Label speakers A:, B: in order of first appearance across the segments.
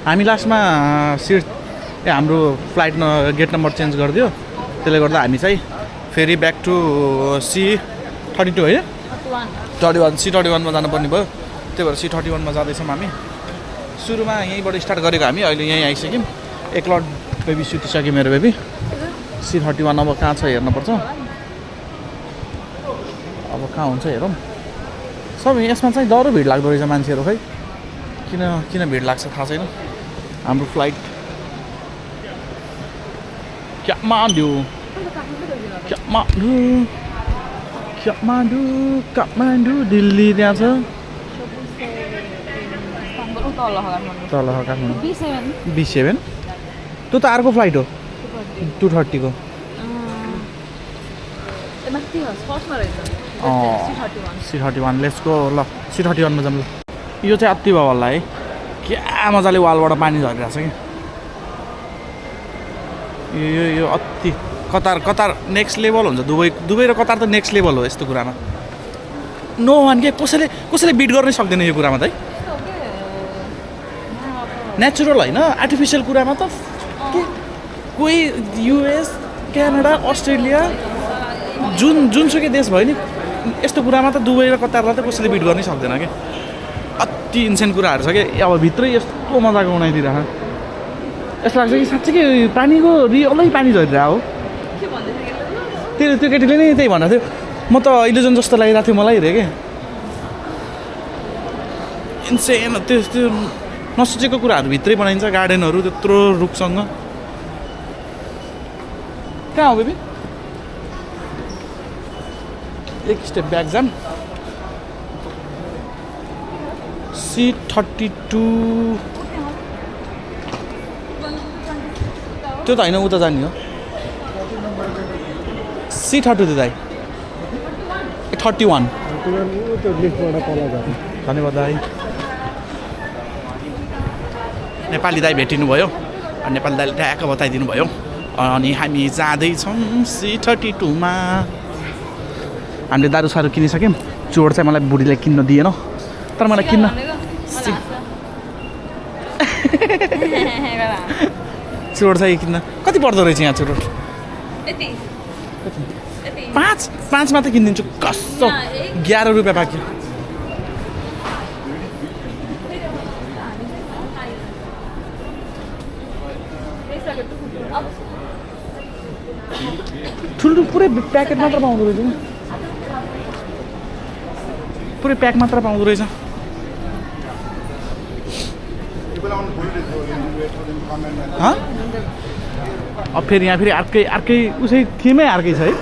A: हामी लास्टमा सिट हाम्रो फ्लाइट गेट नम्बर चेन्ज गरिदियो त्यसले गर्दा हामी चाहिँ फेरि ब्याक टु C32 होइन 31 C31मा जानुपर्ने भयो त्यही भएर C31मा जाँदैछौँ हामी सुरुमा यहीँबाट स्टार्ट गरेको हामी अहिले यहीँ आइसक्यौँ एकलट बेबी सुतिसक्यो मेरो बेबी C31 अब कहाँ छ हेर्नुपर्छ अब कहाँ हुन्छ हेरौँ सब यसमा चाहिँ डह्रो भिड लाग्दो रहेछ मान्छेहरू खै किन भिड लाग्छ थाहा छैन हाम्रो फ्लाइट काठमाडौँ दिल्ली त्यहाँ छ तल काठमाडौँ B7 त्यो त अर्को फ्लाइट हो 230 को C31 लेट्स गो ल C31 मा जाऊँ ल यो चाहिँ अति भयो होला है क्या मजाले वालबाट पानी झरिरहेको छ कि यो अति कतार नेक्स्ट लेभल हुन्छ दुबई र कतार त नेक्स्ट लेभल हो यस्तो कुरामा नो वान के कसैले बिट गर्नै सक्दैन यो कुरामा त है नेचुरल होइन आर्टिफिसियल कुरामा त के कोही US क्यानाडा अस्ट्रेलिया जुनसुकै देश भयो नि यस्तो कुरामा त दुबई र कतारलाई त कसैले बिट गर्नै सक्दैन कि अति इन्सेन्ट कुराहरू छ कि अब भित्रै यस्तो मजाको उनाइदिरहेको यस्तो लाग्छ कि साँच्चै पानीको रियलै पानी झरिरहेको हो त्यो केटीले नै त्यही भनेको थियो म त इल्युजन जस्तो लागिरहेको थियो मलाई हेरेँ कि इन्सेन त्यो नसोचेको कुराहरू भित्रै बनाइन्छ गार्डनहरू त्यत्रो रुखसँग कहाँ हो बेबी एक स्टेप ब्याक जाम C32 त्यो त होइन उता जाने हो C32 दाइ 31 धन्यवाद दाइ नेपाली दाइ भेटिनु भयो नेपाली दाइले ट्याक्क बताइदिनु भयो अनि हामी जाँदैछौँ C32 मा हामीले दारू किनिसक्यौँ चोर चाहिँ मलाई बुढीले किन्न दिएन तर मलाई किन्न चोर चाहिँ किन्न कति पर्दो रहेछ यहाँ चोर 5 मात्रै किनिदिन्छु कस्तो 11 रुपियाँ बाँकी ठुलो पुरै प्याकेट मात्र पाउँदो रहेछ पुरै प्याक मात्र पाउँदो रहेछ अब फेरि यहाँ फेरि अर्कै उसै थिमै अर्कै छ है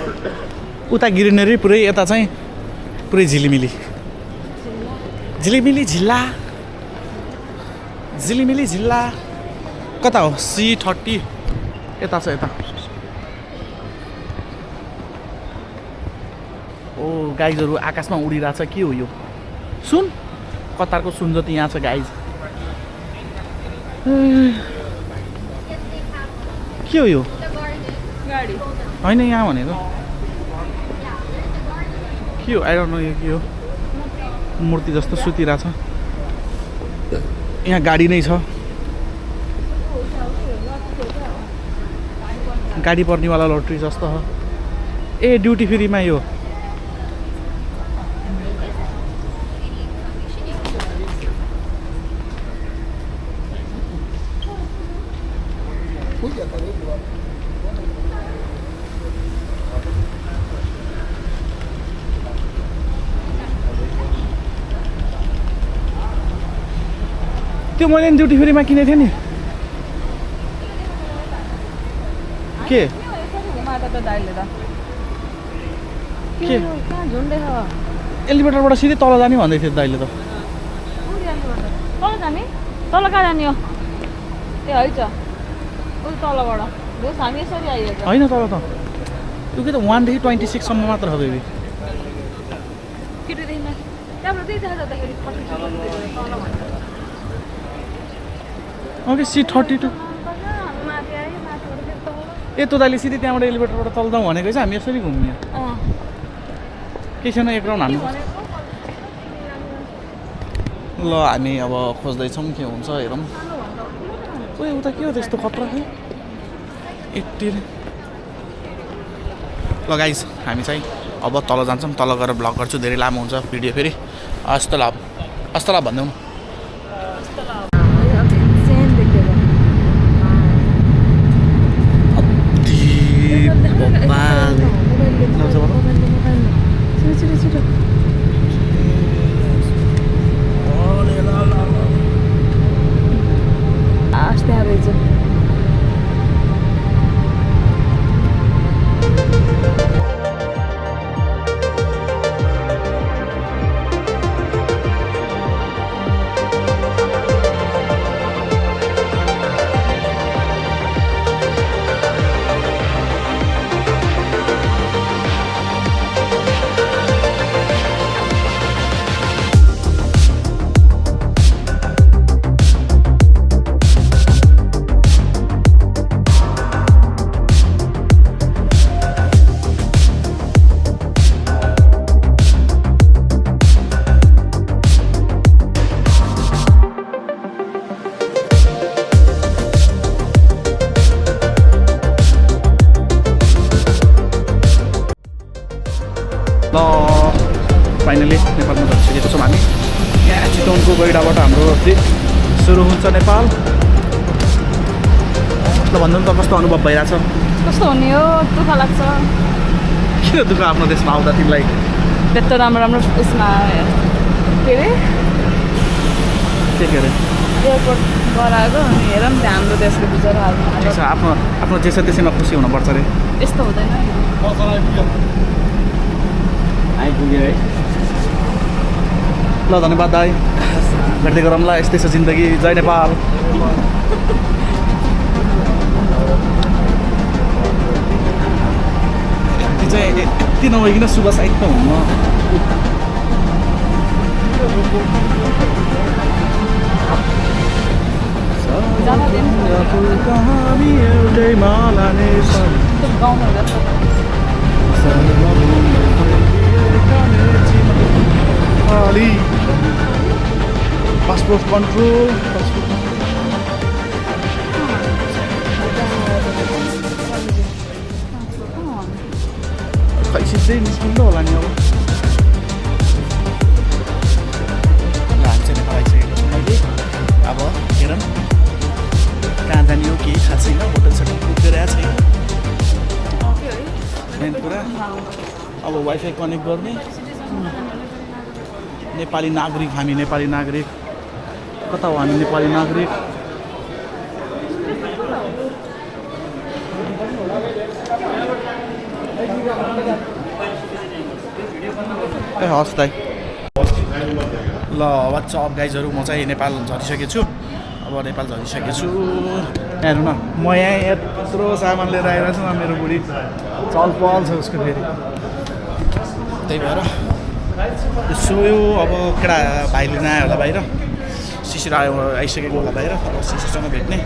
A: उता ग्रिनेरी पुरै यता चाहिँ पुरै झिलिमिली झिल्ला कता हो C30 यता छ यता ओ गाइजहरू आकाशमा उडिरहेछ के हो यो सुन कतारको सुन जति यहाँ छ गाइज के हो यो गाडी होइन यहाँ भनेको के हो आई डोन्ट नो यो के हो मूर्ति जस्तो सुतिरहेछ यहाँ गाडी नै छ गाडी पर्नेवाला लटरी जस्तो हो ए ड्युटी फ्रीमा यो त्यो मैले ड्युटी फ्रीमा किनेको थिएँ नि के एलिभेटरबाट सिधै तल जाने भन्दै थियो दाइले त
B: तल जाने तल कहाँ जाने हो ए है त उयो तलबाट बस हामी यसरी आइहाल्छ
A: होइन तल त त्यो के त 1 देखि 26 सम्म मात्र हो बेबी
B: केटीदेखि माथि त्यहाँबाट त्यही देखा जाँदाखेरि
A: ओके C32 ए त्यो दाइले सिधै त्यहाँबाट एलिभेटरबाट तल जाउँ भनेको चाहिँ हामी यसरी घुम्ने के छैन एक राउन्ड हामी ल हामी अब खोज्दैछौँ के हुन्छ हेरौँ ओए उता के हो त्यस्तो खतरा है 80 ल गाइस हामी चाहिँ अब तल जान्छौँ तल गएर ब्लग गर्छु धेरै लामो हुन्छ भिडियो फेरि अस्ता भन्दैनौँ ल फाइनली नेपालमा झरिसकेको छौँ हामी यहाँ चितवनको गैडाबाट हाम्रो ट्रिप सुरु हुन्छ नेपाल ल भन्नु त कस्तो अनुभव भइरहेछ
B: कस्तो हुने हो दुःख लाग्छ
A: के दुःख आफ्नो देशमा आउँदा तिमीलाई
B: त्यत्रो राम्रो उसमा के अरे एयरपोर्ट गराएको अनि हेर नि त्यहाँ हाम्रो देशको बिचराहरू
A: ठिक छ आफ्नो जे छ त्यसैमा खुसी हुनुपर्छ अरे
B: यस्तो हुँदैन
A: आइपुग्यो है ल धन्यवाद दाइ भेट्दै गरौँला यस्तै छ जिन्दगी जय नेपाल यति चाहिँ यति नभइकन शुभ साइड त हुन्न एउटै माला
B: गाउँमा
A: Ali passport control खै सिधै निस्किँदो होला नि अब हामी चाहिँ नेपाल आइसकेको छौँ मैले अब हेर कहाँ जाने हो केही थाहा छैन होटल सेटल बुक गरिरहेको छैन मेन कुरा अब वाइफाई कनेक्ट गर्ने नेपाली नागरिक हामी नेपाली नागरिक कता हो हामी नेपाली नागरिक ए हस् दाइ ल वाट्सअप गाइजहरू म चाहिँ नेपाल झरिसकेको छु अब नेपाल झरिसकेको छु हेर्नु न म यहाँ यत्रो सामान लिएर आइरहेको छु न मेरो बुढी चल पल छ उसको फेरि त्यही भएर सोयो अब केटा भाइ लिन आयो होला बाहिर शिशिर आइसकेको होला बाहिर अब शिशिरसँग भेट्ने